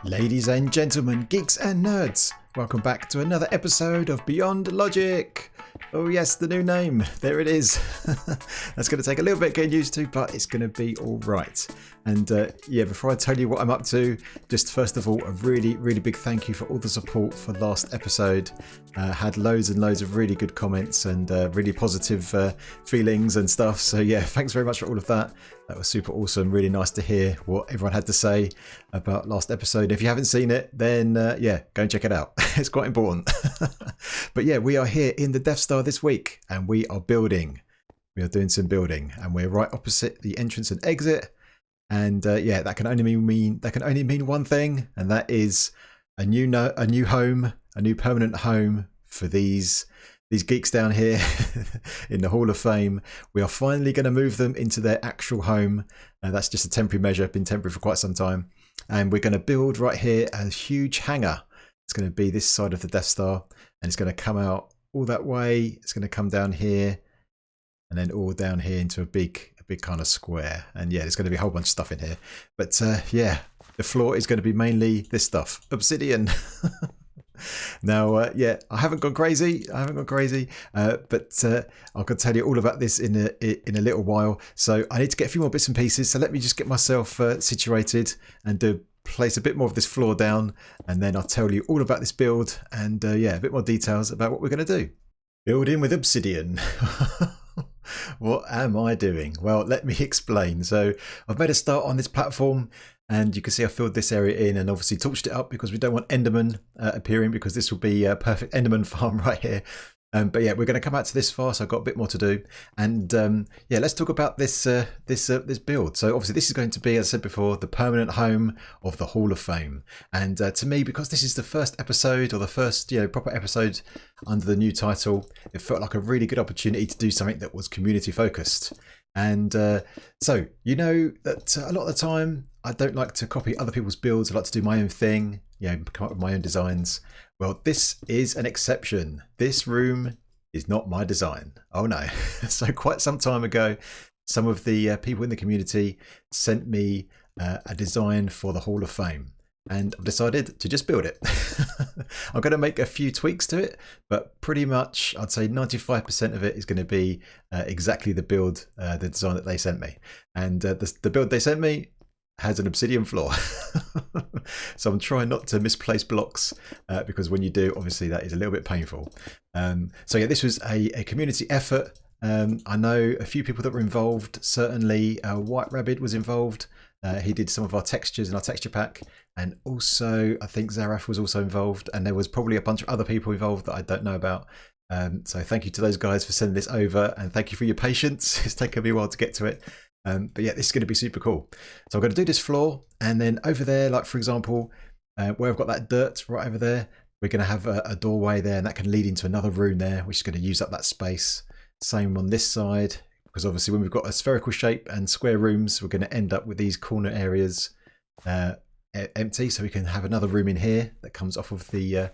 Ladies and gentlemen, geeks and nerds, welcome back to another episode of Beyond Logic. Oh yes, the new name, there it is. That's going to take a little bit getting used to, but it's going to be all right. And yeah, before I tell you what I'm up to, just first of all, a really big thank you for all the support for last episode. Had loads and loads of really good comments and really positive feelings and stuff. So yeah, thanks very much for all of that. That was super awesome. Really nice to hear what everyone had to say about last episode. If you haven't seen it, then yeah, go and check it out. It's quite important. But yeah, we are here in the Death Star this week and we are building. We are doing some building and we're right opposite the entrance and exit. And yeah, that can only mean one thing, and that is a new home, a new permanent home for these geeks down here in the Hall of Fame. We are finally going to move them into their actual home. That's just a temporary measure, been temporary for quite some time. And we're going to build right here a huge hangar. It's going to be this side of the Death Star, and it's going to come out all that way. It's going to come down here, and then all down here into a big kind of square. And yeah, there's going to be a whole bunch of stuff in here. But yeah, the floor is going to be mainly this stuff, obsidian. Now, yeah, I haven't gone crazy, but I'll tell you all about this in a little while. So I need to get a few more bits and pieces. So let me just get myself situated and place a bit more of this floor down, and then I'll tell you all about this build and yeah, a bit more details about what we're going to do. Building with obsidian. What am I doing? Well, let me explain. So I've made a start on this platform, and you can see I filled this area in and obviously torched it up because we don't want Enderman appearing, because this will be a perfect Enderman farm right here. But yeah, we're going to come out to this far, so I've got a bit more to do. And yeah, let's talk about this build. So obviously this is going to be, as I said before, the permanent home of the Hall of Fame. And to me, because this is the first episode, or the first proper episode under the new title, it felt like a really good opportunity to do something that was community focused. And so you know that a lot of the time I don't like to copy other people's builds. I like to do my own thing, come up with my own designs. Well, this is an exception. This room is not my design. Oh no. So quite some time ago, some of the people in the community sent me a design for the Hall of Fame, and I've decided to just build it. I'm going to make a few tweaks to it, but pretty much I'd say 95% of it is going to be exactly the build, the design that they sent me. And the build they sent me has an obsidian floor. So I'm trying not to misplace blocks because when you do, obviously that is a little bit painful. So yeah, this was a community effort. I know a few people that were involved. Certainly White Rabbit was involved. He did some of our textures in our texture pack, and also I think Zaraf was also involved, and there was probably a bunch of other people involved that I don't know about. So thank you to those guys for sending this over, and thank you for your patience. It's taken me a while to get to it. But yeah, this is going to be super cool. So I'm going to do this floor, and then over there, like for example, where I've got that dirt right over there, we're going to have a doorway there, and that can lead into another room there, which is going to use up that space. Same on this side, because obviously when we've got a spherical shape and square rooms, we're going to end up with these corner areas empty, so we can have another room in here that comes off of the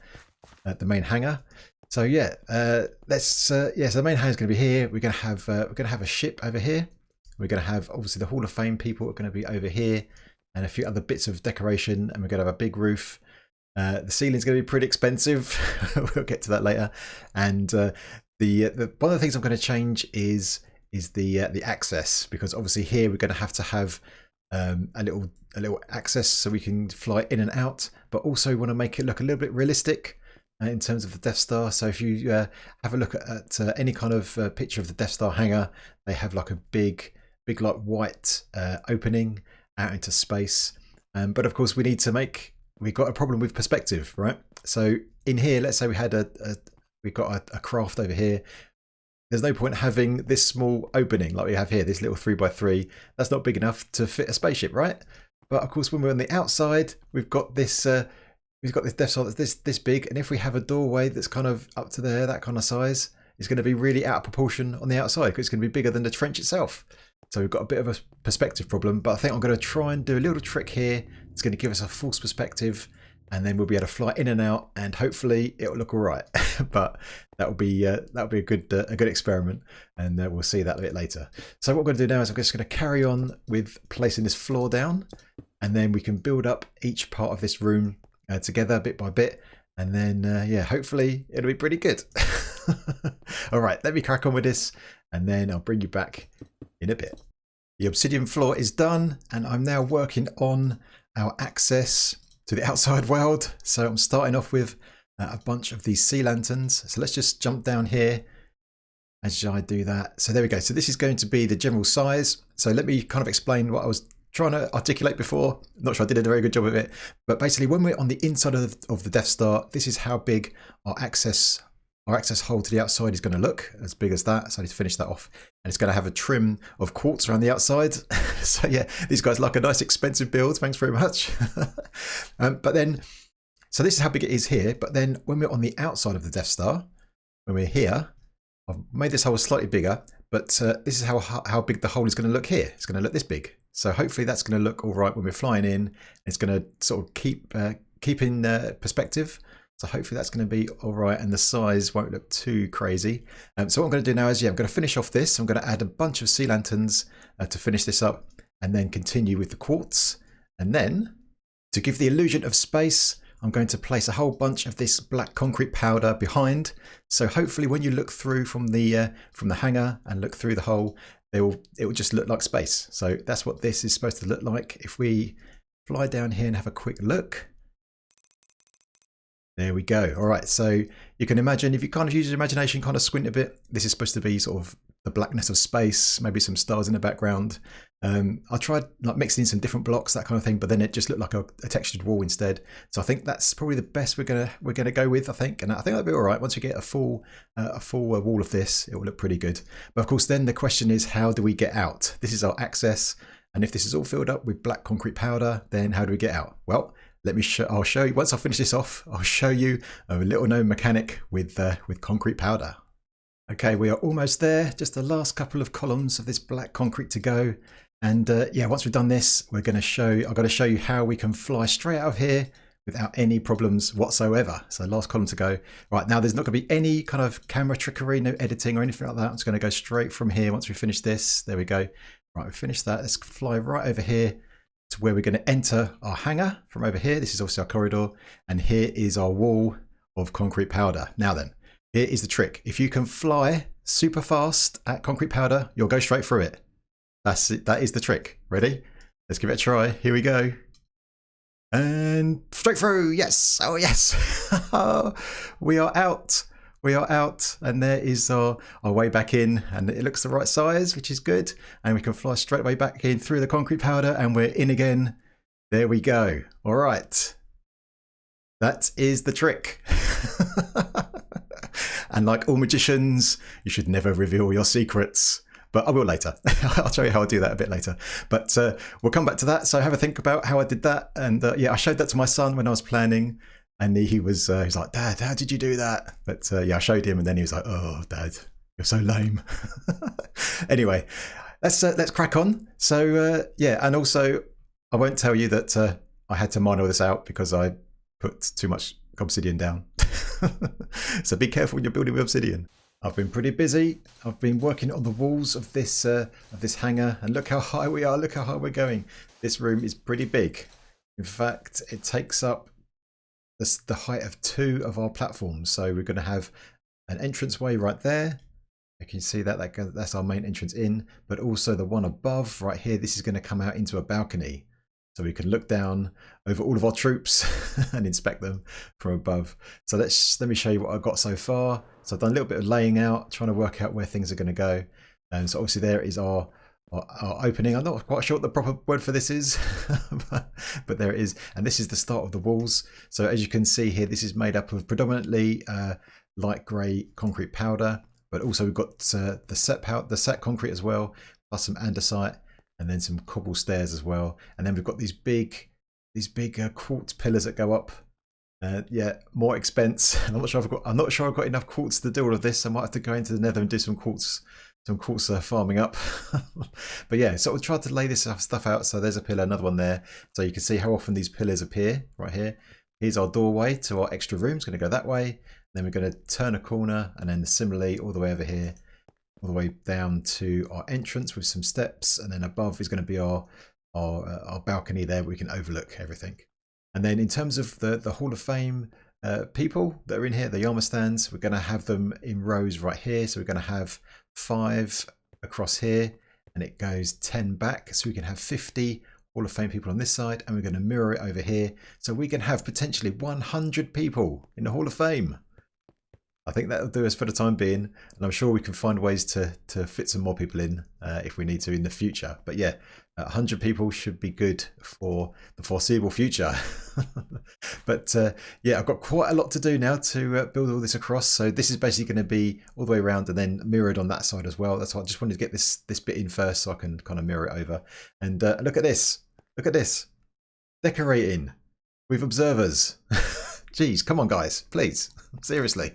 main hangar. So yeah, so the main hangar is going to be here. We're going to have a ship over here. We're going to have, obviously, the Hall of Fame people are going to be over here, and a few other bits of decoration, and we're going to have a big roof. The ceiling's going to be pretty expensive. We'll get to that later. And one of the things I'm going to change is the access, because obviously here we're going to have a little access so we can fly in and out, but also want to make it look a little bit realistic in terms of the Death Star. So if you have a look at any kind of picture of the Death Star hangar, they have like a big like white opening out into space. But of course we've got a problem with perspective, right? So in here, let's say we've got a craft over here. There's no point having this small opening like we have here, this little 3x3. That's not big enough to fit a spaceship, right? But of course when we're on the outside, we've got this Death Star that's this big, and if we have a doorway that's kind of up to there, that kind of size, it's going to be really out of proportion on the outside, because it's going to be bigger than the trench itself. So we've got a bit of a perspective problem, but I think I'm going to try and do a little trick here. It's going to give us a false perspective, and then we'll be able to fly in and out, and hopefully it'll look all right. But that'll be a good experiment, and we'll see that a bit later. So what we're going to do now is I'm just going to carry on with placing this floor down, and then we can build up each part of this room together bit by bit, and then yeah, hopefully it'll be pretty good. All right, let me crack on with this, and then I'll bring you back in a bit. The obsidian floor is done, and I'm now working on our access to the outside world. So I'm starting off with a bunch of these sea lanterns. So let's just jump down here as I do that. So there we go. So this is going to be the general size. So let me kind of explain what I was trying to articulate before. I'm not sure I did a very good job of it, but basically when we're on the inside of the Death Star, this is how big our access hole to the outside is going to look, as big as that. So I need to finish that off, and it's going to have a trim of quartz around the outside. So yeah, these guys like a nice expensive build. Thanks very much. But then, so this is how big it is here. But then when we're on the outside of the Death Star, when we're here, I've made this hole slightly bigger, but this is how big the hole is going to look here. It's going to look this big. So hopefully that's going to look all right when we're flying in. It's going to sort of keep in perspective. So hopefully that's going to be all right, and the size won't look too crazy. So what I'm going to do now is, I'm going to finish off this. I'm going to add a bunch of sea lanterns to finish this up, and then continue with the quartz. And then, to give the illusion of space, I'm going to place a whole bunch of this black concrete powder behind. So hopefully when you look through from the hangar and look through the hole, it will just look like space. So that's what this is supposed to look like. If we fly down here and have a quick look. There we go. All right, so you can imagine, if you kind of use your imagination, kind of squint a bit, this is supposed to be sort of the blackness of space, maybe some stars in the background. I tried like mixing in some different blocks, that kind of thing, but then it just looked like a textured wall instead. So I think that's probably the best we're gonna go with, I think, and I think that'll be all right. Once we get a full wall of this, it will look pretty good. But of course, then the question is, how do we get out? This is our access, and if this is all filled up with black concrete powder, then how do we get out? Well, I'll show you, once I finish this off, I'll show you a little known mechanic with concrete powder. Okay, we are almost there. Just the last couple of columns of this black concrete to go. And yeah, once we've done this, I've got to show you how we can fly straight out of here without any problems whatsoever. So last column to go. Right, now there's not going to be any kind of camera trickery, no editing or anything like that. I'm just going to go straight from here once we finish this. There we go. Right, we finished that. Let's fly right over here to where we're going to enter our hangar from over here. This is obviously our corridor, and here is our wall of concrete powder. Now then, here is the trick. If you can fly super fast at concrete powder, you'll go straight through it. That's it. That is the trick. Ready? Let's give it a try. Here we go. And straight through. Yes. Oh yes. We are out. We are out, and there is our way back in, and it looks the right size, which is good. And we can fly straight away back in through the concrete powder, and we're in again. There we go. All right. That is the trick. And like all magicians, you should never reveal your secrets. But I will later. I'll show you how I do that a bit later. But we'll come back to that. So have a think about how I did that. And yeah, I showed that to my son when I was planning. And he was like, Dad, how did you do that? But yeah, I showed him, and then he was like, oh, Dad, you're so lame. Anyway, let's crack on. So yeah, and also I won't tell you that I had to mine all this out because I put too much obsidian down. So be careful when you're building with obsidian. I've been pretty busy. I've been working on the walls of this hangar, and look how high we are. Look how high we're going. This room is pretty big. In fact, it takes up the height of 2 of our platforms. So we're going to have an entranceway right there. You can see that's our main entrance in, but also the one above right here. This is going to come out into a balcony, so we can look down over all of our troops and inspect them from above. So let me show you what I've got so far. So I've done a little bit of laying out, trying to work out where things are going to go. And so obviously there is our opening. I'm not quite sure what the proper word for this is, but there it is. And this is the start of the walls. So as you can see here, this is made up of predominantly light grey concrete powder, but also we've got the set concrete as well, plus some andesite, and then some cobble stairs as well. And then we've got these big quartz pillars that go up. Yeah, more expense. I'm not sure I've got enough quartz to do all of this. I might have to go into the nether and do some quartz farming up. But yeah, so we'll try to lay this stuff out. So there's a pillar, another one there. So you can see how often these pillars appear right here. here's our doorway to our extra room. It's going to go that way. Then we're going to turn a corner, and then similarly all the way over here, all the way down to our entrance with some steps, and then above is going to be our balcony there where we can overlook everything. And then in terms of the Hall of Fame people that are in here, the armor stands, we're going to have them in rows right here. So we're going to have 5 across here, and it goes 10 back, so we can have 50 Hall of Fame people on this side, and we're going to mirror it over here, so we can have potentially 100 people in the Hall of Fame. I think that'll do us for the time being, and I'm sure we can find ways to fit some more people in if we need to in the future. But yeah, 100 people should be good for the foreseeable future. But yeah, I've got quite a lot to do now to build all this across. So this is basically going to be all the way around and then mirrored on that side as well. That's why I just wanted to get this bit in first so I can kind of mirror it over. And look at this. Look at this. Decorating with observers. Jeez, come on guys, please. Seriously.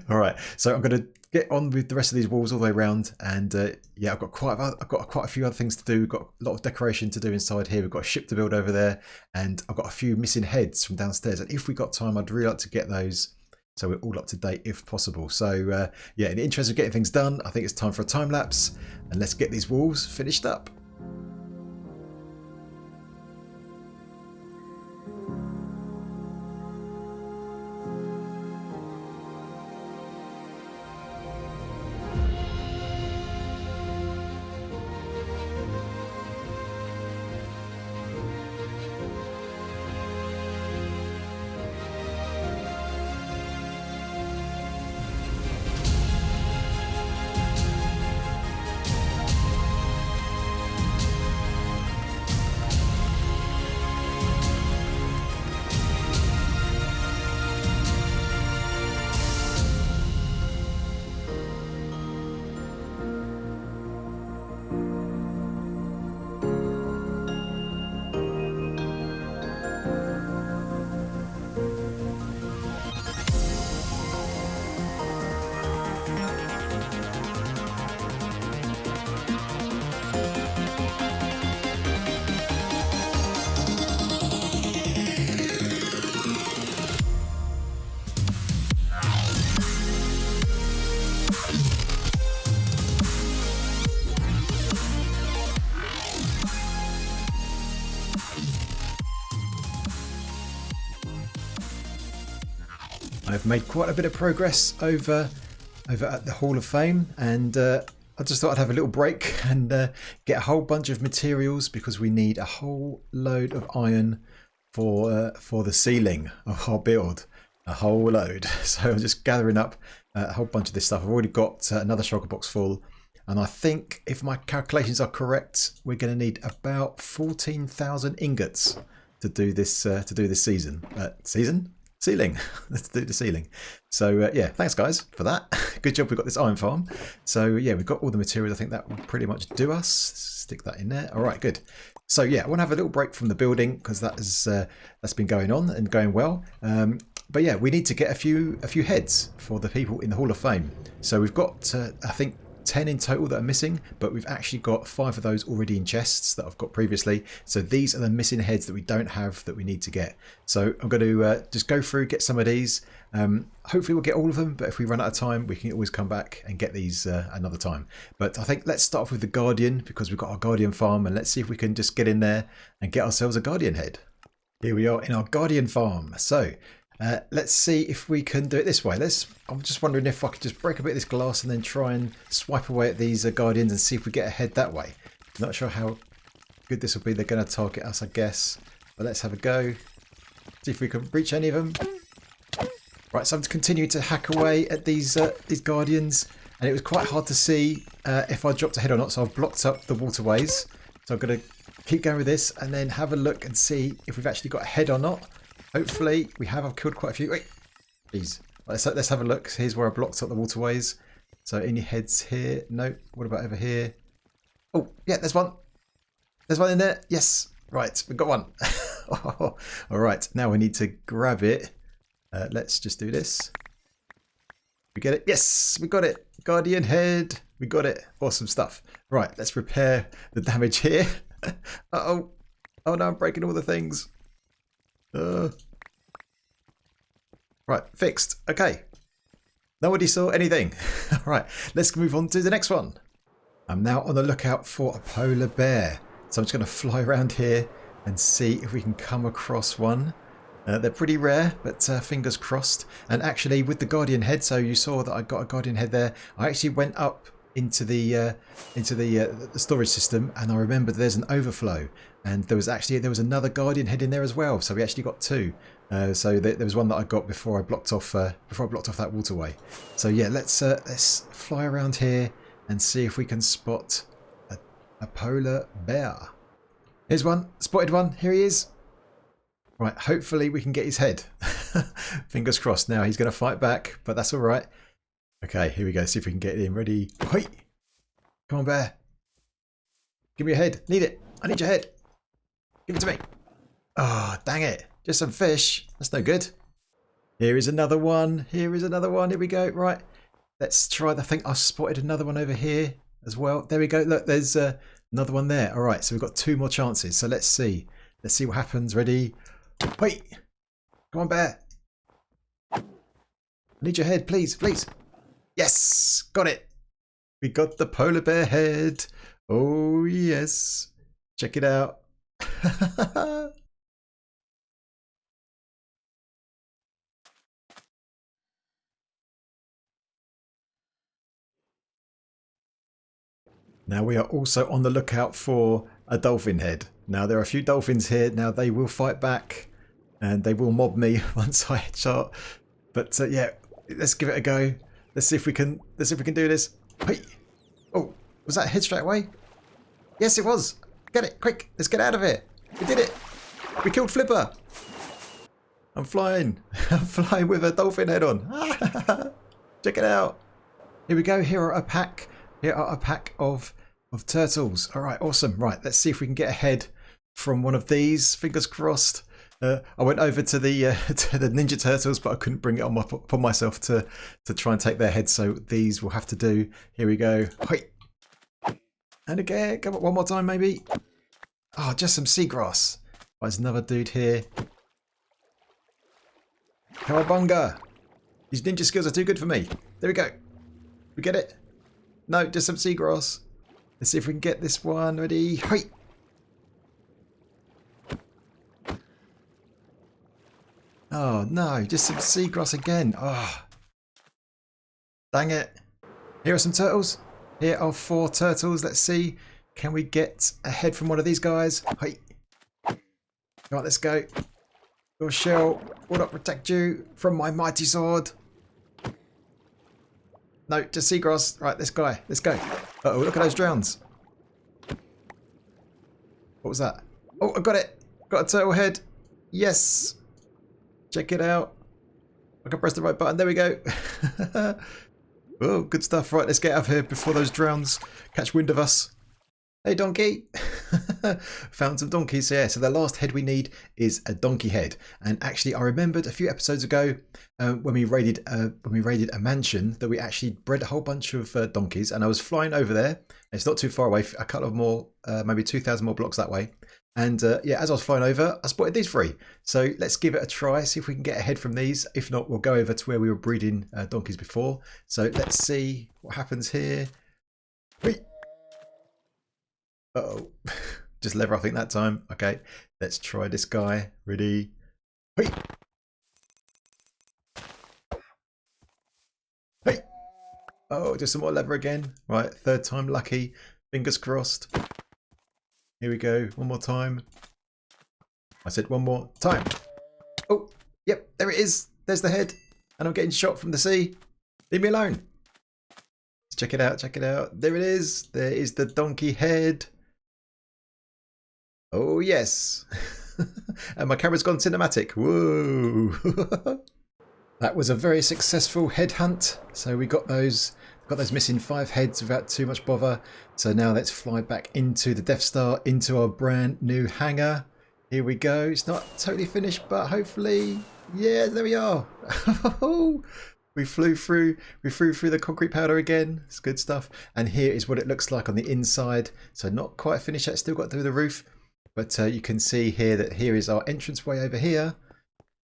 All right, so I'm going to get on with the rest of these walls all the way around, and yeah, I've got quite a few other things to do. We've got a lot of decoration to do inside here. We've got a ship to build over there, and I've got a few missing heads from downstairs. And if we got time, I'd really like to get those so we're all up to date if possible. So yeah, in the interest of getting things done, I think it's time for a time lapse, and let's get these walls finished up. I've made quite a bit of progress over at the Hall of Fame, and I just thought I'd have a little break and get a whole bunch of materials, because we need a whole load of iron for the ceiling of our build. A whole load. So I'm just gathering up a whole bunch of this stuff. I've already got another shulker box full, and I think if my calculations are correct, we're going to need about 14,000 ingots to do this ceiling. Let's do the ceiling. So yeah, thanks guys for that. Good job, we've got this iron farm. So yeah, we've got all the materials. I think that will pretty much do us. Stick that in there. All right, good. So yeah, I want to have a little break from the building, because that's been going on and going well. But yeah, we need to get a few heads for the people in the Hall of Fame. So we've got I think 10 in total that are missing, but we've actually got 5 of those already in chests that I've got previously. So these are the missing heads that we don't have that we need to get. So I'm going to just go through, get some of these. Hopefully we'll get all of them, but if we run out of time, we can always come back and get these another time. But I think let's start off with the Guardian, because we've got our Guardian farm, and let's see if we can just get in there and get ourselves a Guardian head. Here we are in our Guardian farm. So let's see if we can do it this way. I'm just wondering if I could just break a bit of this glass and then try and swipe away at these Guardians and see if we get a head that way. Not sure how good this will be. They're going to target us, I guess. But let's have a go. See if we can reach any of them. Right, so I'm continuing to hack away at these Guardians, and it was quite hard to see if I dropped a head or not. So I've blocked up the waterways. So I'm going to keep going with this and then have a look and see if we've actually got a head or not. Hopefully we have. I've killed quite a few. Wait, please. Let's have a look. Here's where I blocked up the waterways. So any heads here? No. What about over here? Oh, yeah, there's one. There's one in there. Yes. Right, we've got one. All right, now we need to grab it. Let's just do this. We get it. Yes, we got it. Guardian head. We got it. Awesome stuff. Right, let's repair the damage here. Uh-oh. Oh no, I'm breaking all the things. Right, fixed. Okay. Nobody saw anything. Right, let's move on to the next one. I'm now on the lookout for a polar bear. So I'm just going to fly around here and see if we can come across one. They're pretty rare, but fingers crossed. And actually, with the Guardian Head, so you saw that I got a Guardian Head there. I actually went up into the storage system, and I remembered there's an overflow, and there was another Guardian Head in there as well. So we actually got two. So there was one that I got before I blocked off that waterway. So yeah, let's fly around here and see if we can spot a polar bear. Here's one, spotted one. Here he is. Right, hopefully we can get his head. Fingers crossed. Now he's going to fight back, but that's all right. Okay, here we go. See if we can get him. Ready? Wait. Come on, bear. Give me your head. Need it. I need your head. Give it to me. Oh, dang it. Just some fish. That's no good. Here is another one. Here is another one. Here we go. Right. Let's try. I think I spotted another one over here as well. There we go. Look, there's another one there. All right. So we've got two more chances. So let's see. Let's see what happens. Ready? Wait. Come on, bear. I need your head, please. Please. Yes. Got it. We got the polar bear head. Oh, yes. Check it out. Now we are also on the lookout for a dolphin head. Now there are a few dolphins here. Now they will fight back and they will mob me once I headshot. But yeah, let's give it a go. Let's see if we can do this. Hey. Oh, was that a head straight away? Yes, it was. Get it, quick. Let's get out of here. We did it. We killed Flipper. I'm flying. I'm flying with a dolphin head on. Check it out. Here we go. Here are a pack. Here are a pack of turtles. All right, awesome. Right, let's see if we can get a head from one of these. Fingers crossed. I went over to the Ninja Turtles, but I couldn't bring it upon myself to try and take their head. So these will have to do. Here we go. Wait. And again, come on, one more time maybe. Oh, just some seagrass. Oh, there's another dude here. Cowabunga. These ninja skills are too good for me. There we go. We get it? No, just some seagrass. Let's see if we can get this one. Ready? Hey. Oh no, just some seagrass again. Oh, dang it. Here are some turtles. Here are 4 turtles. Let's see. Can we get a head from one of these guys? Hey. Right, let's go. Your shell will not protect you from my mighty sword. No, just seagrass. Right, this guy. Let's go. Uh-oh, look at those drowns. What was that? Oh, I got it. Got a turtle head. Yes. Check it out. I can press the right button. There we go. Oh, good stuff. Right, let's get out of here before those drowns catch wind of us. Hey, donkey. Found some donkeys here. So the last head we need is a donkey head. And actually, I remembered a few episodes ago when we raided a mansion that we actually bred a whole bunch of donkeys. And I was flying over there. It's not too far away. A couple of more, maybe 2,000 more blocks that way. And yeah, as I was flying over, I spotted these 3. So let's give it a try. See if we can get a head from these. If not, we'll go over to where we were breeding donkeys before. So let's see what happens here. Whee! Uh-oh. Just lever, I think, that time. Okay, let's try this guy. Ready? Hey! Hey! Oh, just some more lever again. Right, 3rd time lucky. Fingers crossed. Here we go. One more time. I said one more time. Oh, yep, there it is. There's the head. And I'm getting shot from the sea. Leave me alone. Let's check it out. Check it out. There it is. There is the donkey head. Oh, yes. And my camera's gone cinematic. Whoa. That was a very successful head hunt. So we got those missing 5 heads without too much bother. So now let's fly back into the Death Star, into our brand new hangar. Here we go. It's not totally finished, but hopefully, yeah, there we are. We flew through the concrete powder again. It's good stuff. And here is what it looks like on the inside. So not quite finished yet. Still got to do the roof. But you can see here that here is our entranceway over here.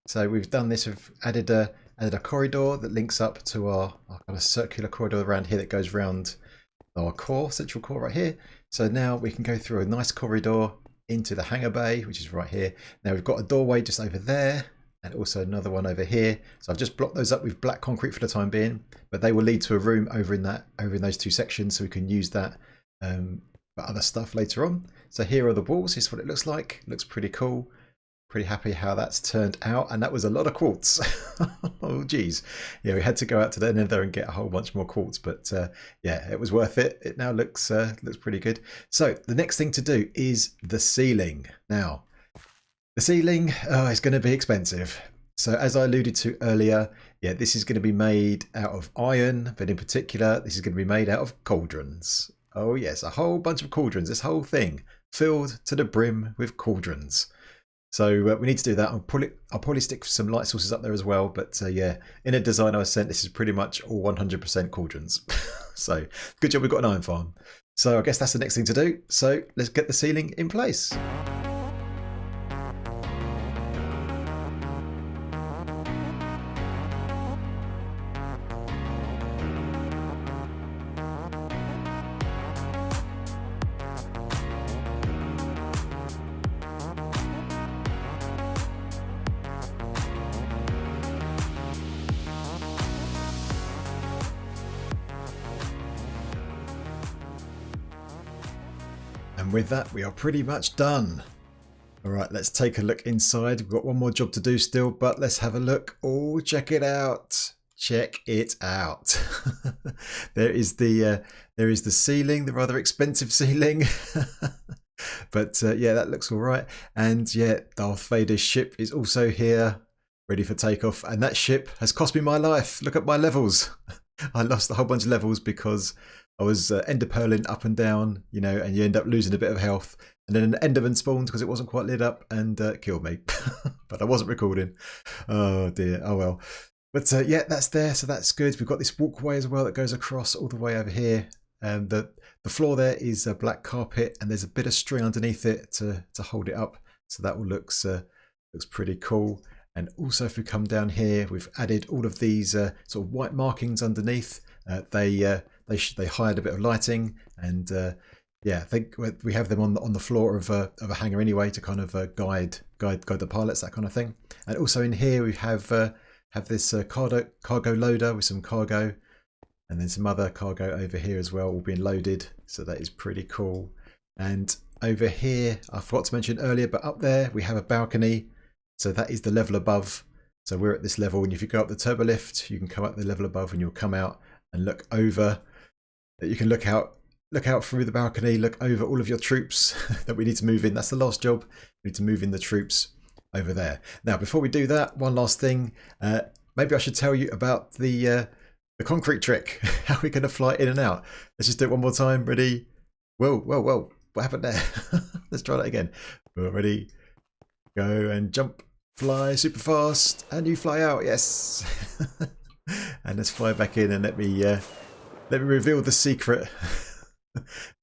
So we've done this. We've added added a corridor that links up to our kind of circular corridor around here that goes around our core, central core right here. So now we can go through a nice corridor into the hangar bay, which is right here. Now we've got a doorway just over there and also another one over here. So I've just blocked those up with black concrete for the time being, but they will lead to a room over in those two sections, so we can use that for other stuff later on. So here are the walls. This is what it looks like. It looks pretty cool. Pretty happy how that's turned out, and that was a lot of quartz. Oh geez, yeah, we had to go out to the nether and get a whole bunch more quartz, but yeah, it was worth it. It now looks pretty good. So the next thing to do is the ceiling. Now the ceiling is going to be expensive. So as I alluded to earlier, yeah, this is going to be made out of iron, but in particular this is going to be made out of cauldrons. Oh yes, a whole bunch of cauldrons. This whole thing filled to the brim with cauldrons. So we need to do that. I'll probably stick some light sources up there as well. But yeah, in a design I was sent, this is pretty much all 100% cauldrons. So good job we've got an iron farm. So I guess that's the next thing to do. So let's get the ceiling in place. And with that, we are pretty much done. All right, let's take a look inside. We've got one more job to do still, but let's have a look. Oh, check it out. Check it out. There is the ceiling, the rather expensive ceiling. But yeah, that looks all right. And yeah, Darth Vader's ship is also here, ready for takeoff. And that ship has cost me my life. Look at my levels. I lost a whole bunch of levels because I was ender pearling up and down, you know, and you end up losing a bit of health. And then an enderman spawned because it wasn't quite lit up and killed me. But I wasn't recording. Oh dear. Oh well. But yeah, that's there. So that's good. We've got this walkway as well that goes across all the way over here. The floor there is a black carpet, and there's a bit of string underneath it to hold it up. So that all looks pretty cool. And also, if we come down here, we've added all of these sort of white markings underneath. They hide a bit of lighting, and yeah, I think we have them on the floor of a hangar anyway to kind of guide the pilots, that kind of thing. And also in here we have this cargo loader with some cargo, and then some other cargo over here as well, all being loaded. So that is pretty cool. And over here, I forgot to mention earlier, but up there we have a balcony. So that is the level above. So we're at this level, and if you go up the turbo lift, you can come up the level above, and you'll come out and look over. You can look out through the balcony, look over all of your troops that we need to move in. That's the last job. We need to move in the troops over there. Now, before we do that, one last thing. Maybe I should tell you about the concrete trick. How we're going to fly in and out. Let's just do it one more time. Ready? Whoa, whoa, whoa. What happened there? Let's try that again. Ready? Go and jump. Fly super fast. And you fly out. Yes. And let's fly back in, and let me reveal the secret.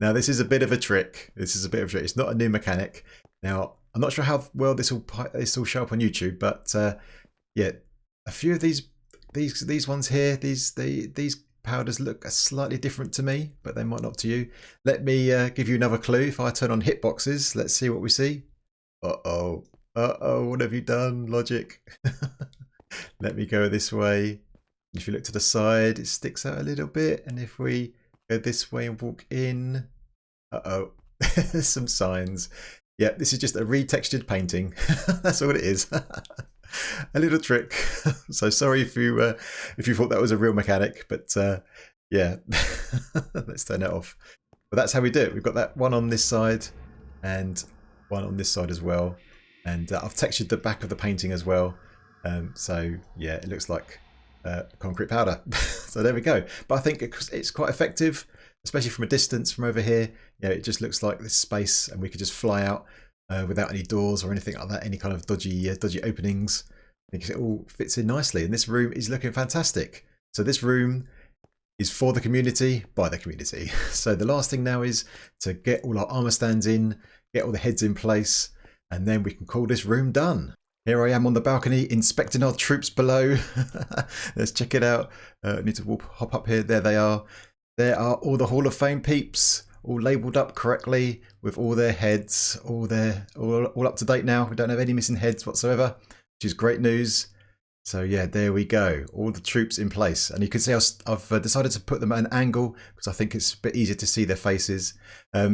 Now, this is a bit of a trick. It's not a new mechanic. Now, I'm not sure how well this will show up on YouTube, but yeah, a few of these ones here, these powders look slightly different to me, but they might not to you. Let me give you another clue. If I turn on hitboxes, let's see what we see. Uh-oh. Uh-oh, what have you done, Logic? Let me go this way. If you look to the side, it sticks out a little bit. And if we go this way and walk in, uh-oh, there's some signs. Yeah, this is just a retextured painting. That's all it is. A little trick. So sorry if you thought that was a real mechanic, but yeah, let's turn it off. But that's how we do it. We've got that one on this side and one on this side as well. And I've textured the back of the painting as well. So yeah, it looks like concrete powder. So there we go. But I think it's quite effective, especially from a distance from over here. Yeah, it just looks like this space, and we could just fly out without any doors or anything like that, any kind of dodgy openings. I think it all fits in nicely, and this room is looking fantastic. So this room is for the community, by the community. So the last thing now is to get all our armor stands in, get all the heads in place, and then we can call this room done. Here I am on the balcony inspecting our troops below. Let's check it out. I need to hop up here. There they are. There are all the Hall of Fame peeps, all labelled up correctly with all their heads, all up to date now. We don't have any missing heads whatsoever, which is great news. So yeah, there we go. All the troops in place. And you can see I've decided to put them at an angle because I think it's a bit easier to see their faces. I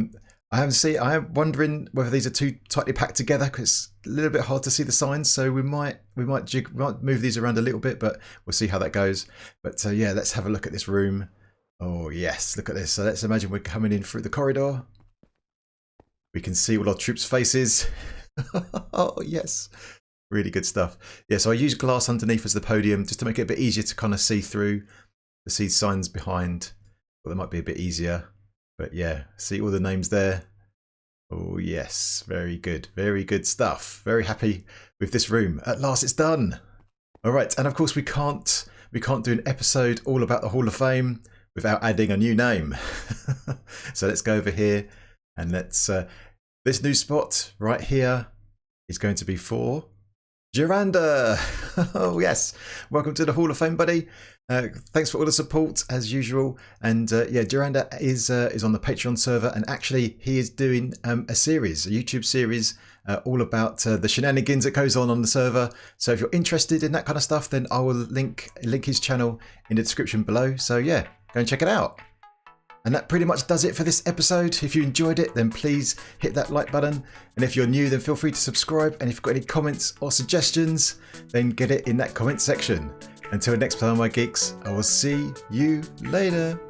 am wondering whether these are too tightly packed together because it's a little bit hard to see the signs. So we might move these around a little bit, but we'll see how that goes. But yeah, let's have a look at this room. Oh yes, look at this. So let's imagine we're coming in through the corridor. We can see all our troops' faces. Oh yes, really good stuff. Yeah, so I use glass underneath as the podium just to make it a bit easier to kind of see through, to see signs behind. Well, that might be a bit easier. But yeah, see all the names there. Oh yes, very good stuff. Very happy with this room. At last it's done. All right, and of course we can't do an episode all about the Hall of Fame without adding a new name. So let's go over here and let's this new spot right here is going to be for Geranda. Oh yes, welcome to the Hall of Fame, buddy. Thanks for all the support as usual. And yeah, Geranda is on the Patreon server, and actually he is doing a YouTube series all about the shenanigans that goes on the server. So if you're interested in that kind of stuff, then I will link his channel in the description below. So yeah, go and check it out. And that pretty much does it for this episode. If you enjoyed it, then please hit that like button. And if you're new, then feel free to subscribe. And if you've got any comments or suggestions, then get it in that comment section. Until next time, my geeks, I will see you later.